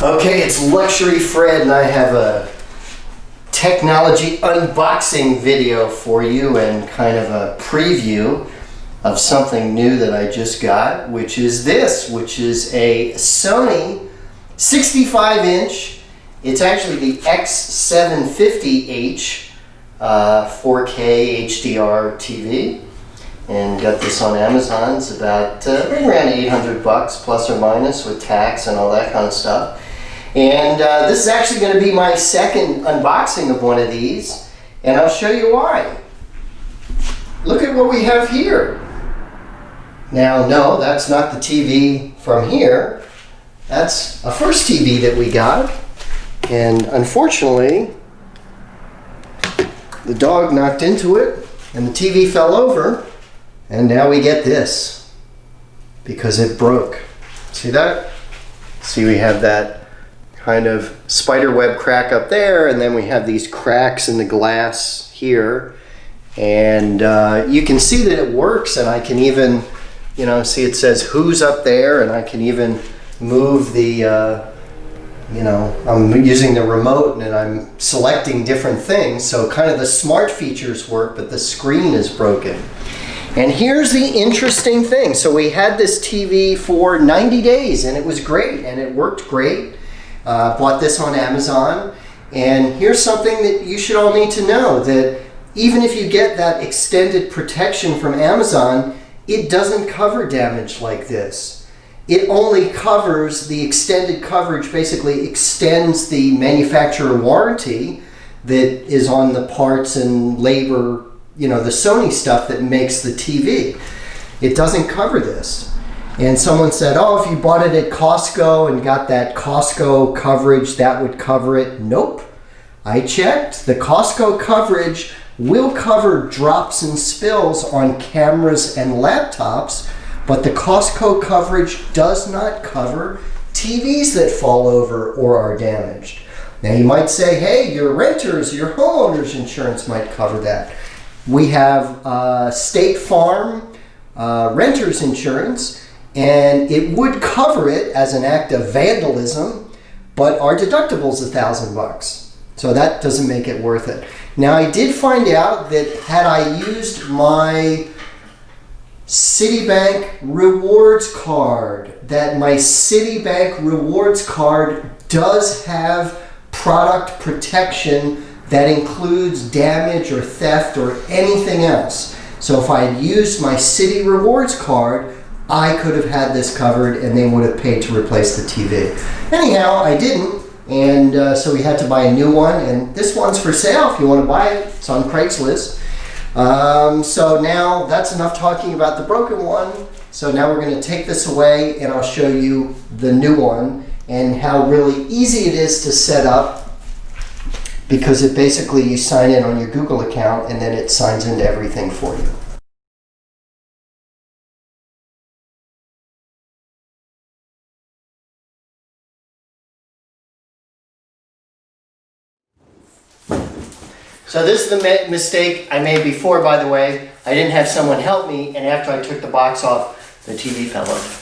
Okay, it's Luxury Fred, and I have a technology unboxing video for you and kind of a preview of something new that I just got, which is this, which is a Sony 65-inch. It's actually the X750H 4K HDR TV. And got this on Amazon. It's about around 800 bucks plus or minus with tax and all that kind of stuff. And this is actually going to be my second unboxing of one of these, and I'll show you why. Look at what we have here. Now, no, that's not the TV from here. That's a first TV that we got, and unfortunately, the dog knocked into it, and the TV fell over. And now we get this because it broke. See that? See, we have that kind of spider web crack up there, and then we have these cracks in the glass here. And you can see that it works, and I can even, you know, see it says who's up there, and I can even move the, you know, I'm using the remote and I'm selecting different things. So kind of the smart features work, but the screen is broken. And here's the interesting thing. So we had this TV for 90 days and it was great and it worked great. Bought this on Amazon. And here's something that you should all need to know, that even if you get that extended protection from Amazon, it doesn't cover damage like this. It only covers the extended coverage, basically extends the manufacturer warranty that is on the parts and labor, you know, the Sony stuff that makes the TV. It doesn't cover this. And someone said, oh, if you bought it at Costco and got that Costco coverage, that would cover it. Nope. I checked. The Costco coverage will cover drops and spills on cameras and laptops, but the Costco coverage does not cover TVs that fall over or are damaged. Now you might say, hey, your renters, your homeowner's insurance might cover that. We have State Farm renter's insurance, and it would cover it as an act of vandalism, but our deductible's $1,000. So that doesn't make it worth it. Now I did find out that had I used my Citibank rewards card, that my Citibank rewards card does have product protection that includes damage or theft or anything else. So if I had used my Citi Rewards card, I could have had this covered and they would have paid to replace the TV. Anyhow, I didn't, and so we had to buy a new one, and this one's for sale if you want to buy it. It's on Craigslist. So now that's enough talking about the broken one. So now we're going to take this away and I'll show you the new one and how really easy it is to set up, because it basically, you sign in on your Google account and then it signs into everything for you. So this is the mistake I made before, by the way. I didn't have someone help me, and after I took the box off, the TV fell over.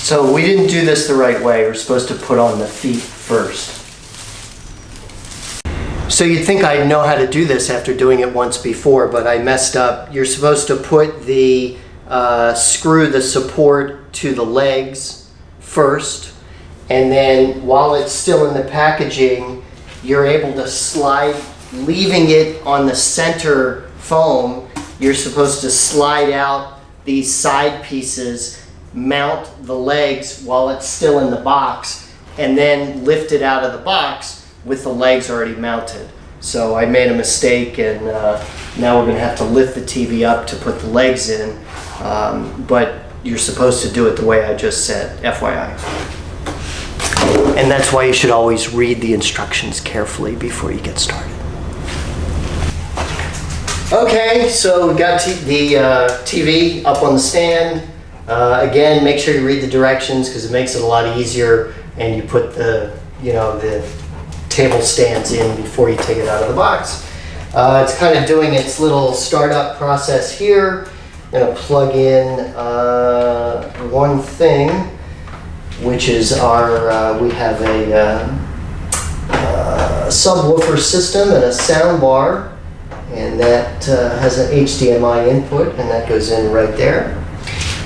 So we didn't do this the right way. We're supposed to put on the feet first. So you'd think I'd know how to do this after doing it once before, but I messed up. You're supposed to put the screw the support to the legs first, and then while it's still in the packaging, you're able to slide, leaving it on the center foam. You're supposed to slide out these side pieces, mount the legs while it's still in the box, and then lift it out of the box with the legs already mounted. So I made a mistake, and now we're going to have to lift the TV up to put the legs in, but you're supposed to do it the way I just said, FYI. And that's why you should always read the instructions carefully before you get started. Okay, so we got the TV up on the stand. Again, make sure you read the directions because it makes it a lot easier, and you put the, you know, the table stands in before you take it out of the box. It's kind of doing its little startup process here. I'm going to plug in one thing, which is our, we have a subwoofer system and a sound bar, and that has an HDMI input, and that goes in right there.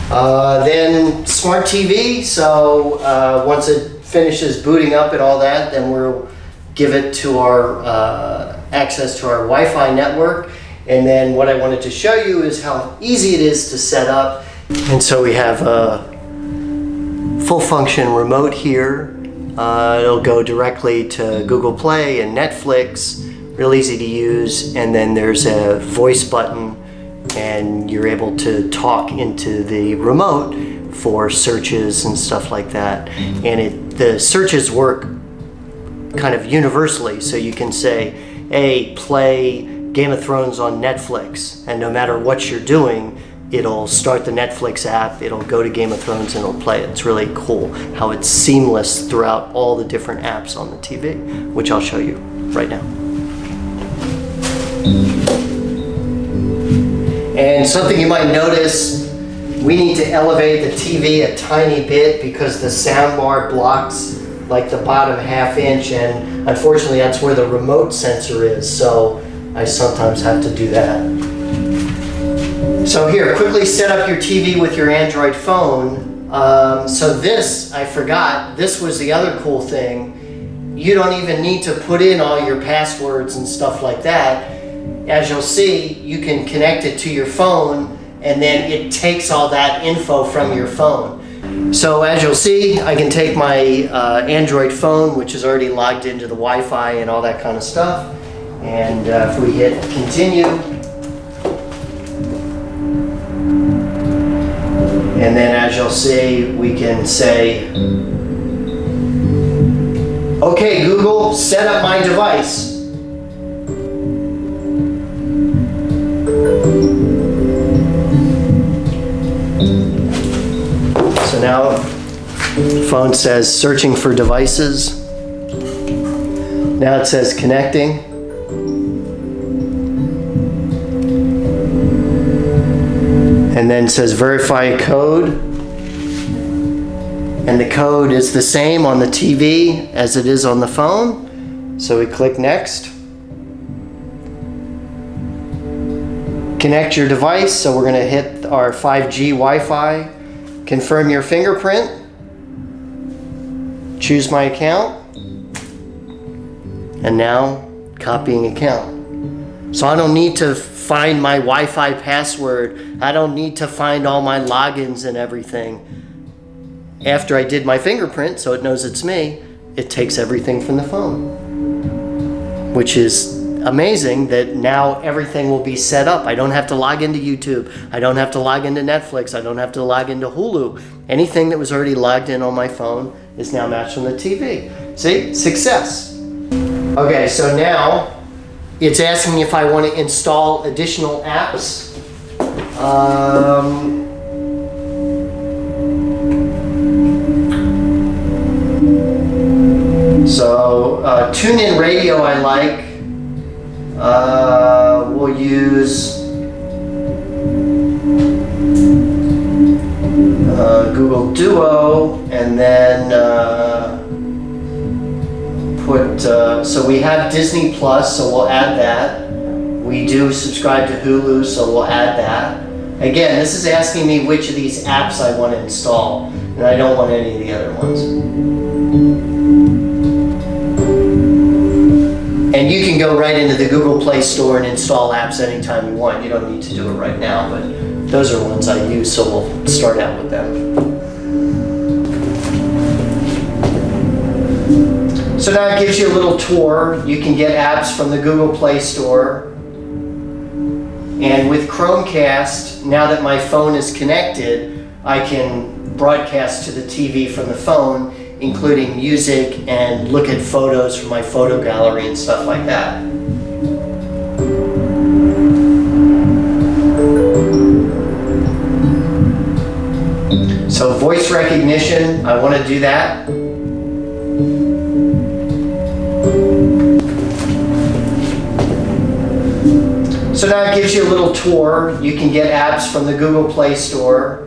Then smart TV, so once it finishes booting up and all that, then we'll give it to our access to our Wi-Fi network. And then what I wanted to show you is how easy it is to set up. And so we have a full function remote here. It'll go directly to Google Play and Netflix, real easy to use. And then there's a voice button, and you're able to talk into the remote for searches and stuff like that. And the searches work kind of universally, so you can say, hey, play Game of Thrones on Netflix, and no matter what you're doing, it'll start the Netflix app, it'll go to Game of Thrones, and it'll play it. It's really cool how it's seamless throughout all the different apps on the TV, which I'll show you right now. And something you might notice, we need to elevate the TV a tiny bit because the sound bar blocks like the bottom ½ inch, and unfortunately that's where the remote sensor is, so I sometimes have to do that. So here, quickly set up your TV with your Android phone. So this, I forgot, this was the other cool thing. You don't even need to put in all your passwords and stuff like that. As you'll see, you can connect it to your phone, and then it takes all that info from your phone. So as you'll see, I can take my Android phone, which is already logged into the Wi-Fi and all that kind of stuff, and if we hit continue, and then as you'll see, we can say, okay Google, set up my device. So now the phone says searching for devices. Now it says connecting. And then it says verify code. And the code is the same on the TV as it is on the phone. So we click next. Connect your device. So we're going to hit our 5G Wi-Fi. Confirm your fingerprint. Choose my account. And now copying account. So I don't need to find my Wi-Fi password. I don't need to find all my logins and everything. After I did my fingerprint, so it knows it's me, it takes everything from the phone. Which is amazing that now everything will be set up. I don't have to log into YouTube. I don't have to log into Netflix. I don't have to log into Hulu. Anything that was already logged in on my phone is now matched on the TV. See? Success. Okay, so now it's asking me if I want to install additional apps. TuneIn Radio I like. We'll use Google Duo, and then so we have Disney Plus, so we'll add that. We do subscribe to Hulu, so we'll add that. Again, this is asking me which of these apps I want to install, and I don't want any of the other ones. And you can go right into the Google Play Store and install apps anytime you want. You don't need to do it right now, but those are ones I use, so we'll start out with them. So now it gives you a little tour. You can get apps from the Google Play Store. And with Chromecast, now that my phone is connected, I can broadcast to the TV from the phone, including music and look at photos from my photo gallery and stuff like that. So voice recognition, I want to do that. So now it gives you a little tour. You can get apps from the Google Play Store.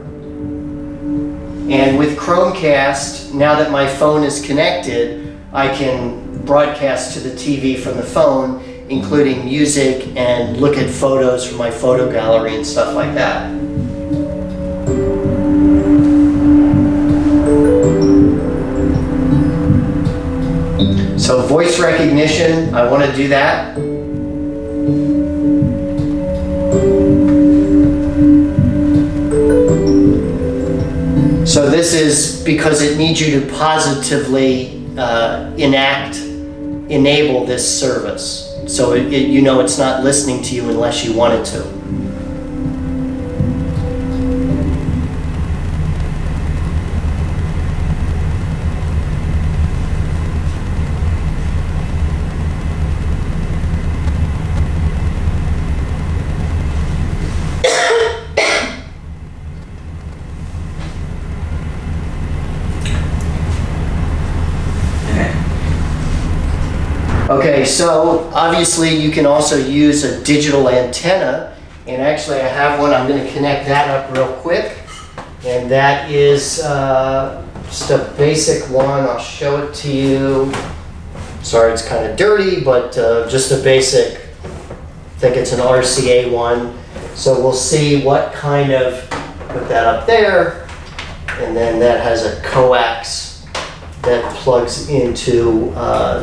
And with Chromecast, now that my phone is connected, I can broadcast to the TV from the phone, including music, and look at photos from my photo gallery and stuff like that. So voice recognition, I want to do that. So this is because it needs you to positively enable this service. So you know it's not listening to you unless you want it to. Okay, so obviously you can also use a digital antenna, and actually I have one. I'm going to connect that up real quick, and that is just a basic one. I'll show it to you. Sorry, it's kind of dirty, but just a basic, I think it's an RCA one. So we'll see what kind of, put that up there, and then that has a coax that plugs into,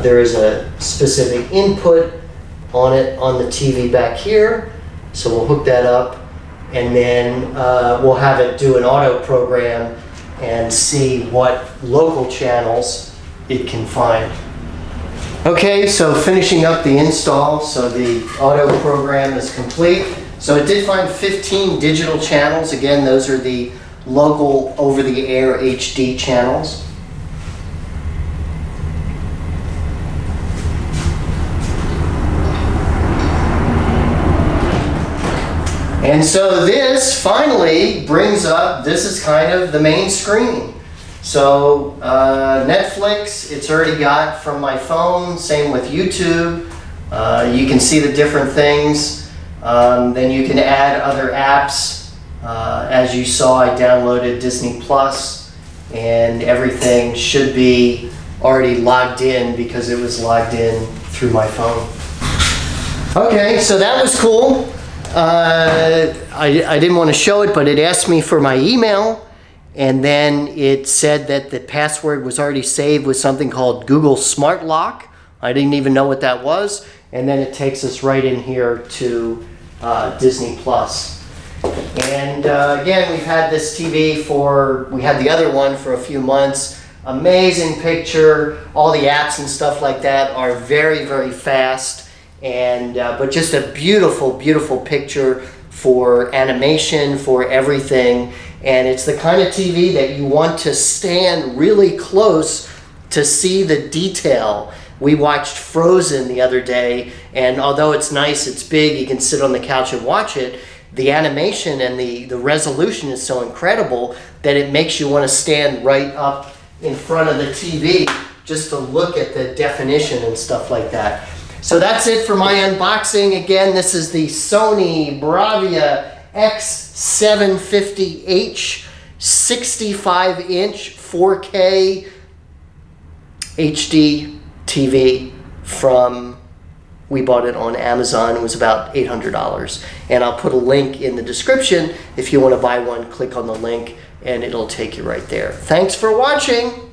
there is a specific input on it on the TV back here. So we'll hook that up, and then we'll have it do an auto program and see what local channels it can find. Okay, so finishing up the install. So the auto program is complete. So it did find 15 digital channels. Again, those are the local over-the-air HD channels. And so this finally brings up, this is kind of the main screen. So Netflix, it's already got from my phone, same with YouTube. You can see the different things. Then you can add other apps. As you saw, I downloaded Disney Plus, and everything should be already logged in because it was logged in through my phone. Okay, so that was cool. I didn't want to show it, but it asked me for my email, and then it said that the password was already saved with something called Google Smart Lock. I didn't even know what that was, and then it takes us right in here to Disney Plus. And again, we've had this TV we had the other one for a few months. Amazing picture. All the apps and stuff like that are very, very fast. And but just a beautiful, beautiful picture for animation, for everything. And it's the kind of TV that you want to stand really close to see the detail. We watched Frozen the other day, and although it's nice, it's big, you can sit on the couch and watch it, the animation and the resolution is so incredible that it makes you want to stand right up in front of the TV just to look at the definition and stuff like that. So that's it for my unboxing. Again, this is the Sony Bravia X750H 65-inch 4K HD TV we bought it on Amazon. It was about $800. And I'll put a link in the description. If you want to buy one, click on the link and it'll take you right there. Thanks for watching.